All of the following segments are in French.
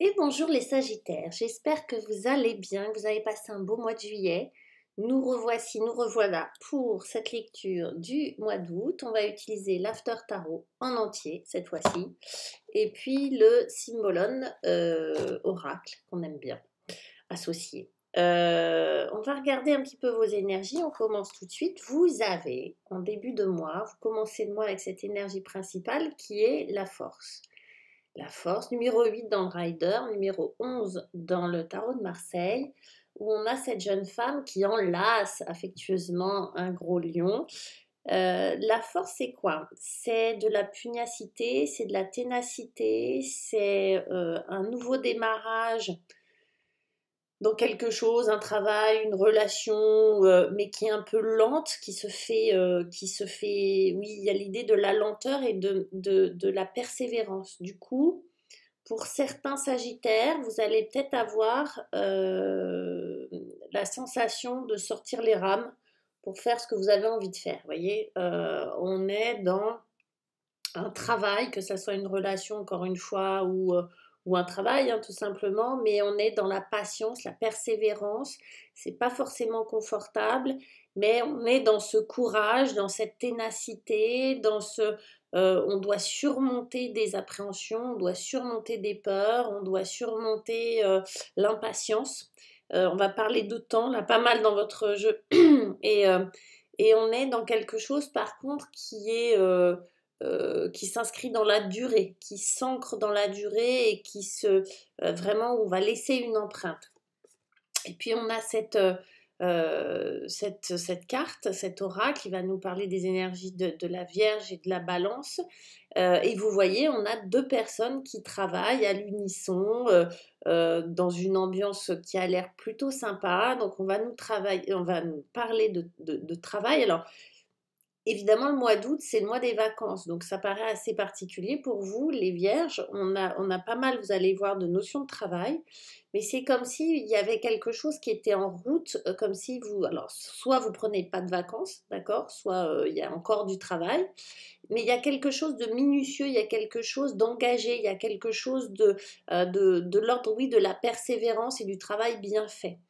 Et bonjour les Sagittaires, j'espère que vous allez bien, que vous avez passé un beau mois de juillet. Nous revoici, nous revoilà pour cette lecture du mois d'août. On va utiliser l'After Tarot en entier cette fois-ci. Et puis le Symbolon Oracle qu'on aime bien associer. On va regarder un petit peu vos énergies. On commence tout de suite. Vous avez, en début de mois, vous commencez le mois avec cette énergie principale qui est la force. La force, numéro 8 dans le Rider, numéro 11 dans le Tarot de Marseille, où on a cette jeune femme qui enlace affectueusement un gros lion. La force, c'est quoi? C'est de la pugnacité, c'est de la ténacité, c'est un nouveau démarrage dans quelque chose, un travail, une relation, mais qui est un peu lente, oui, il y a l'idée de la lenteur et de la persévérance. Du coup, pour certains Sagittaires, vous allez peut-être avoir la sensation de sortir les rames pour faire ce que vous avez envie de faire. Vous voyez, on est dans un travail, que ça soit une relation encore une fois ou un travail hein, tout simplement, mais on est dans la patience, la persévérance. C'est pas forcément confortable, mais on est dans ce courage, dans cette ténacité, on doit surmonter des appréhensions, on doit surmonter des peurs, on doit surmonter l'impatience. On va parler de temps là, pas mal dans votre jeu, et, euh, et on est dans quelque chose par contre qui s'inscrit dans la durée, qui s'ancre dans la durée et vraiment où on va laisser une empreinte. Et puis on a cette carte, cet oracle qui va nous parler des énergies de la Vierge et de la Balance. Et vous voyez, on a deux personnes qui travaillent à l'unisson dans une ambiance qui a l'air plutôt sympa. Donc on va nous parler de travail. Alors évidemment, le mois d'août, c'est le mois des vacances, donc ça paraît assez particulier pour vous, les vierges. On a pas mal, vous allez voir, de notions de travail, mais c'est comme s'il y avait quelque chose qui était en route, comme si alors, soit vous prenez pas de vacances, d'accord, soit il y a encore du travail, mais il y a quelque chose de minutieux, il y a quelque chose d'engagé, il y a quelque chose de l'ordre, oui, de la persévérance et du travail bien fait.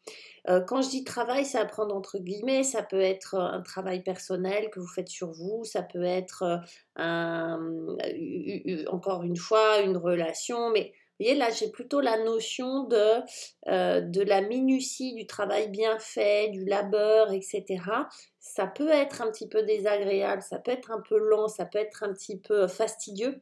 Quand je dis travail, c'est à prendre entre guillemets, ça peut être un travail personnel que vous faites sur vous, ça peut être encore une fois une relation, mais vous voyez là j'ai plutôt la notion de la minutie, du travail bien fait, du labeur, etc. Ça peut être un petit peu désagréable, ça peut être un peu lent, ça peut être un petit peu fastidieux,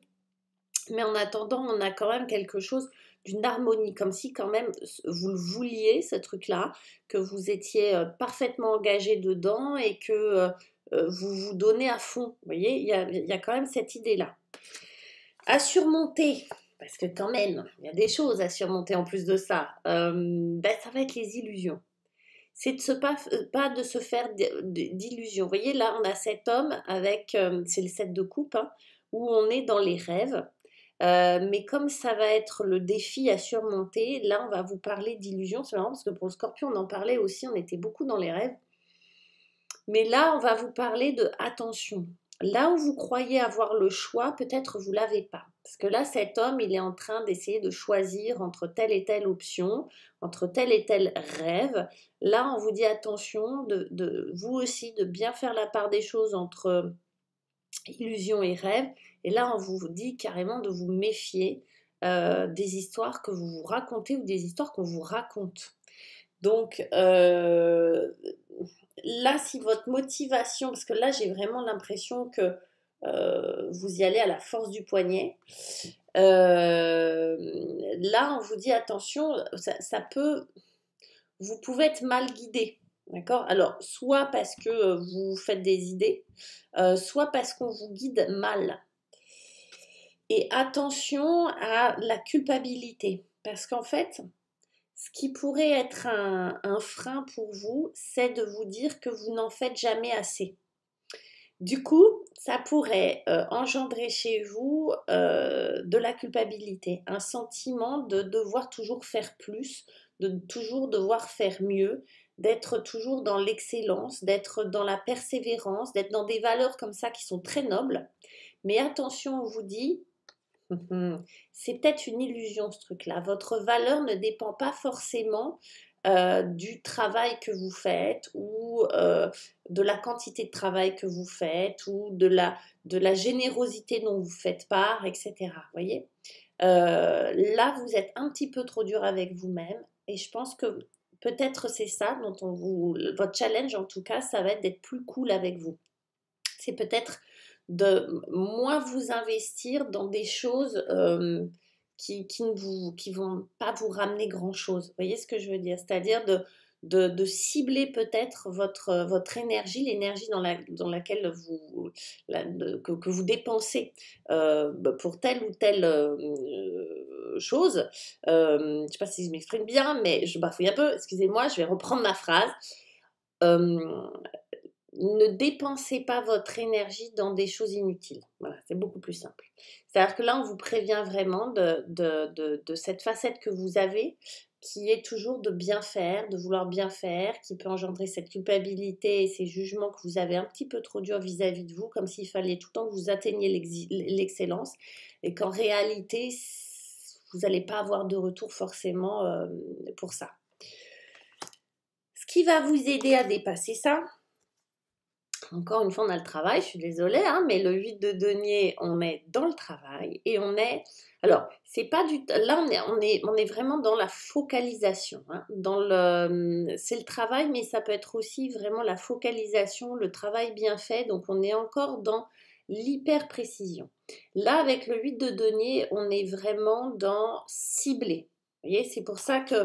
mais en attendant, on a quand même quelque chose d'une harmonie, comme si quand même vous le vouliez, ce truc-là, que vous étiez parfaitement engagé dedans et que vous vous donnez à fond. Vous voyez, il y a quand même cette idée-là. À surmonter, parce que quand même, il y a des choses à surmonter en plus de ça, ça va être les illusions. C'est pas de se faire d'illusions. Vous voyez, là, on a cet homme avec, c'est le 7 de coupe, hein, où on est dans les rêves. Mais comme ça va être le défi à surmonter, là on va vous parler d'illusions. C'est marrant parce que pour le scorpion on en parlait aussi, on était beaucoup dans les rêves. Mais là on va vous parler de attention. Là où vous croyez avoir le choix, peut-être vous l'avez pas. Parce que là cet homme il est en train d'essayer de choisir entre telle et telle option, entre tel et tel rêve. Là on vous dit attention, vous aussi de bien faire la part des choses entre illusions et rêves. Et là, on vous dit carrément de vous méfier des histoires que vous vous racontez ou des histoires qu'on vous raconte. Donc là, si votre motivation, parce que là, j'ai vraiment l'impression que vous y allez à la force du poignet. Là, on vous dit attention, vous pouvez être mal guidé. D'accord? Alors, soit parce que vous faites des idées, soit parce qu'on vous guide mal. Et attention à la culpabilité. Parce qu'en fait, ce qui pourrait être un frein pour vous, c'est de vous dire que vous n'en faites jamais assez. Du coup, ça pourrait engendrer chez vous de la culpabilité, un sentiment de devoir toujours faire plus, de toujours devoir faire mieux, d'être toujours dans l'excellence, d'être dans la persévérance, d'être dans des valeurs comme ça qui sont très nobles. Mais attention, on vous dit, C'est peut-être une illusion ce truc-là. Votre valeur ne dépend pas forcément du travail que vous faites ou de la quantité de travail que vous faites ou de la générosité dont vous faites part, etc. Voyez. Là, vous êtes un petit peu trop dur avec vous-même et je pense que peut-être c'est ça dont votre challenge en tout cas, ça va être d'être plus cool avec vous. C'est peut-être de moins vous investir dans des choses qui vont pas vous ramener grand-chose. Vous voyez ce que je veux dire? C'est-à-dire de cibler peut-être votre énergie, l'énergie dans laquelle que vous dépensez pour telle ou telle chose. Je ne sais pas si je m'exprime bien, mais je bafouille un peu. Excusez-moi, je vais reprendre ma phrase. Euh, ne dépensez pas votre énergie dans des choses inutiles. Voilà, c'est beaucoup plus simple. C'est-à-dire que là, on vous prévient vraiment de cette facette que vous avez, qui est toujours de bien faire, de vouloir bien faire, qui peut engendrer cette culpabilité et ces jugements que vous avez un petit peu trop durs vis-à-vis de vous, comme s'il fallait tout le temps que vous atteigniez l'excellence, et qu'en réalité, vous n'allez pas avoir de retour forcément pour ça. Ce qui va vous aider à dépasser ça, encore une fois, on a le travail, je suis désolée, hein, mais le 8 de denier, on est dans le travail et on est... Alors, c'est pas du... Là, on est vraiment dans la focalisation. Hein, c'est le travail, mais ça peut être aussi vraiment la focalisation, le travail bien fait. Donc, on est encore dans l'hyper-précision. Là, avec le 8 de denier, on est vraiment dans cibler. Vous voyez, c'est pour ça que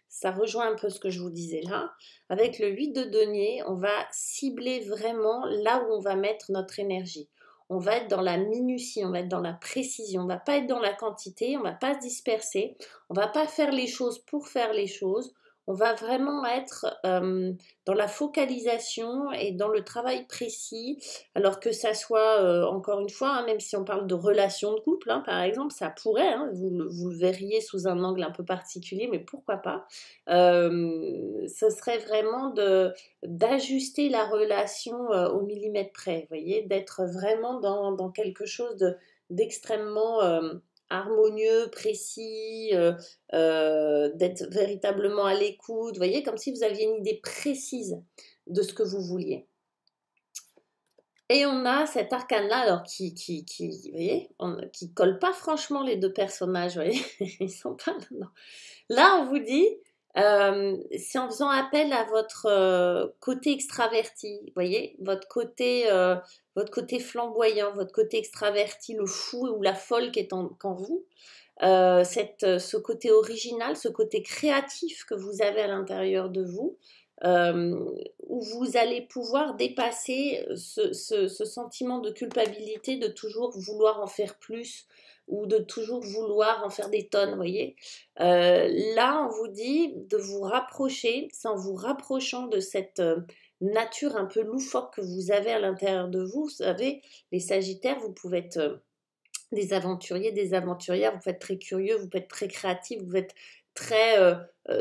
ça rejoint un peu ce que je vous disais là. Avec le 8 de denier, on va cibler vraiment là où on va mettre notre énergie. On va être dans la minutie, on va être dans la précision, on ne va pas être dans la quantité, on ne va pas se disperser, on ne va pas faire les choses pour faire les choses. On va vraiment être dans la focalisation et dans le travail précis, alors que ça soit, encore une fois, hein, même si on parle de relations de couple, hein, par exemple, ça pourrait, hein, vous le verriez sous un angle un peu particulier, mais pourquoi pas. Ce serait vraiment d'ajuster la relation au millimètre près, vous voyez, d'être vraiment dans quelque chose d'extrêmement harmonieux, précis, d'être véritablement à l'écoute, vous voyez, comme si vous aviez une idée précise de ce que vous vouliez. Et on a cet arcane-là, alors vous voyez, qui colle pas franchement les deux personnages, vous voyez, ils sont pas là. Là, on vous dit, c'est en faisant appel à votre côté extraverti, vous voyez, votre côté flamboyant, votre côté extraverti, le fou ou la folle qui est en vous, ce côté original, ce côté créatif que vous avez à l'intérieur de vous, où vous allez pouvoir dépasser ce sentiment de culpabilité de toujours vouloir en faire plus ou de toujours vouloir en faire des tonnes, vous voyez. Là, on vous dit de vous rapprocher, c'est en vous rapprochant de cette nature un peu loufoque que vous avez à l'intérieur de vous. Vous savez, les Sagittaires, vous pouvez être des aventuriers, des aventurières, vous pouvez être très curieux, vous pouvez être très créatif, vous pouvez être très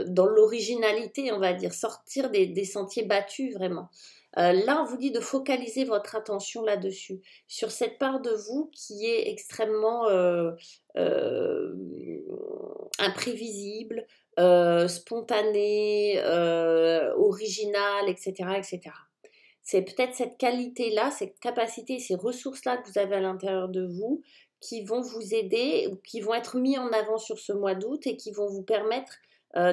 dans l'originalité, on va dire, sortir des sentiers battus vraiment. Là, on vous dit de focaliser votre attention là-dessus, sur cette part de vous qui est extrêmement imprévisible, spontanée, originale, etc., etc. C'est peut-être cette qualité-là, cette capacité, ces ressources-là que vous avez à l'intérieur de vous qui vont vous aider ou qui vont être mis en avant sur ce mois d'août et qui vont vous permettre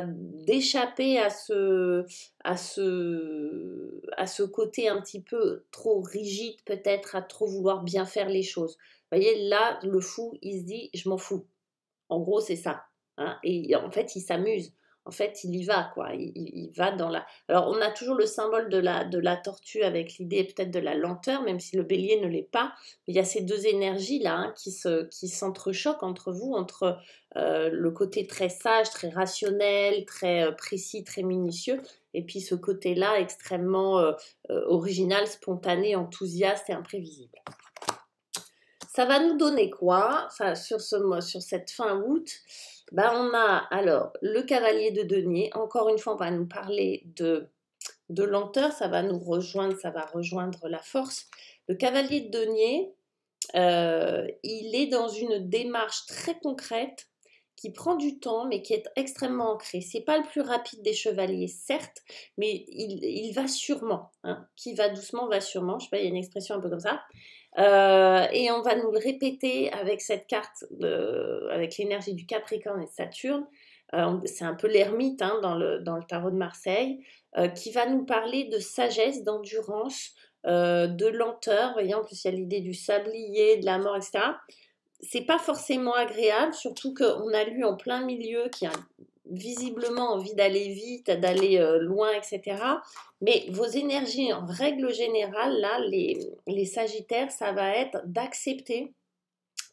d'échapper à ce côté un petit peu trop rigide peut-être, à trop vouloir bien faire les choses. Vous voyez, là, le fou, il se dit, je m'en fous. En gros, c'est ça. Hein. Et en fait, il s'amuse. En fait, il y va, quoi. Il va dans la... Alors, on a toujours le symbole de la tortue avec l'idée peut-être de la lenteur, même si le bélier ne l'est pas. Il y a ces deux énergies-là hein, qui s'entrechoquent entre vous, entre le côté très sage, très rationnel, très précis, très minutieux, et puis ce côté-là extrêmement original, spontané, enthousiaste et imprévisible. Ça va nous donner quoi enfin, sur cette fin août? Ben, on a alors le cavalier de denier. Encore une fois, on va nous parler de lenteur. Ça va nous rejoindre, ça va rejoindre la force. Le cavalier de denier, il est dans une démarche très concrète qui prend du temps, mais qui est extrêmement ancré. C'est pas le plus rapide des chevaliers, certes, mais il va sûrement. Hein. Qui va doucement va sûrement. Je sais pas, il y a une expression un peu comme ça. Et on va nous le répéter avec cette carte, avec l'énergie du Capricorne et de Saturne. C'est un peu l'ermite hein, dans le tarot de Marseille, qui va nous parler de sagesse, d'endurance, de lenteur. Vous voyez, en plus, il y a l'idée du sablier, de la mort, etc. C'est pas forcément agréable, surtout qu'on a lu en plein milieu qui a visiblement envie d'aller vite, d'aller loin, etc. Mais vos énergies, en règle générale, là, les Sagittaires, ça va être d'accepter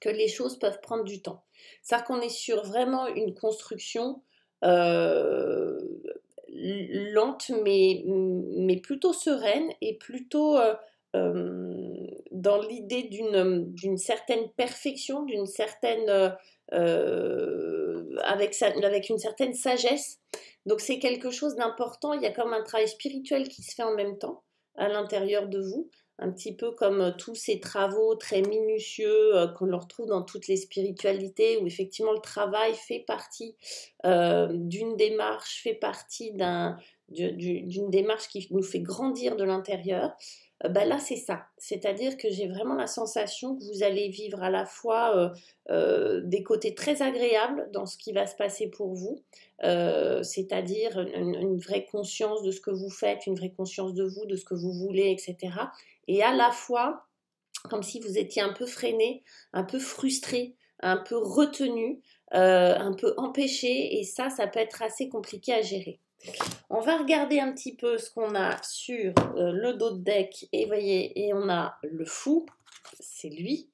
que les choses peuvent prendre du temps. C'est-à-dire qu'on est sur vraiment une construction euh, lente, mais plutôt sereine et plutôt dans l'idée d'une certaine perfection, d'une certaine avec une certaine sagesse. Donc c'est quelque chose d'important. Il y a comme un travail spirituel qui se fait en même temps à l'intérieur de vous, un petit peu comme tous ces travaux très minutieux qu'on retrouve dans toutes les spiritualités, où effectivement le travail fait partie d'une démarche, fait partie d'une démarche qui nous fait grandir de l'intérieur. Ben là c'est ça, c'est-à-dire que j'ai vraiment la sensation que vous allez vivre à la fois des côtés très agréables dans ce qui va se passer pour vous, c'est-à-dire une vraie conscience de ce que vous faites, une vraie conscience de vous, de ce que vous voulez, etc. Et à la fois, comme si vous étiez un peu freiné, un peu frustré, un peu retenu, un peu empêché, et ça peut être assez compliqué à gérer. On va regarder un petit peu ce qu'on a sur le dos de deck, et voyez, et on a le fou, c'est lui.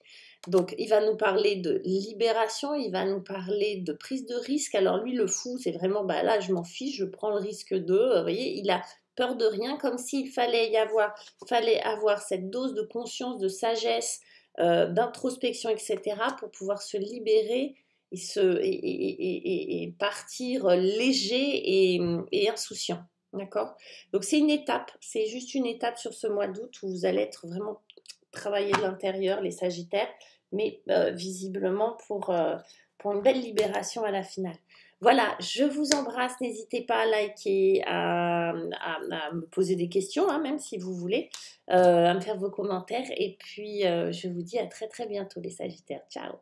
Donc, il va nous parler de libération, il va nous parler de prise de risque. Alors, lui, le fou, c'est vraiment, bah là, je m'en fiche, je prends le risque de. Vous voyez, il a peur de rien, comme s'il fallait avoir cette dose de conscience, de sagesse, d'introspection, etc., pour pouvoir se libérer et partir léger et insouciant. D'accord? Donc, c'est une étape, c'est juste une étape sur ce mois d'août où vous allez être vraiment travailler de l'intérieur, les Sagittaires, mais visiblement pour une belle libération à la finale. Voilà, je vous embrasse, n'hésitez pas à liker, à me poser des questions, hein, même si vous voulez, à me faire vos commentaires, et puis je vous dis à très très bientôt les Sagittaires, ciao.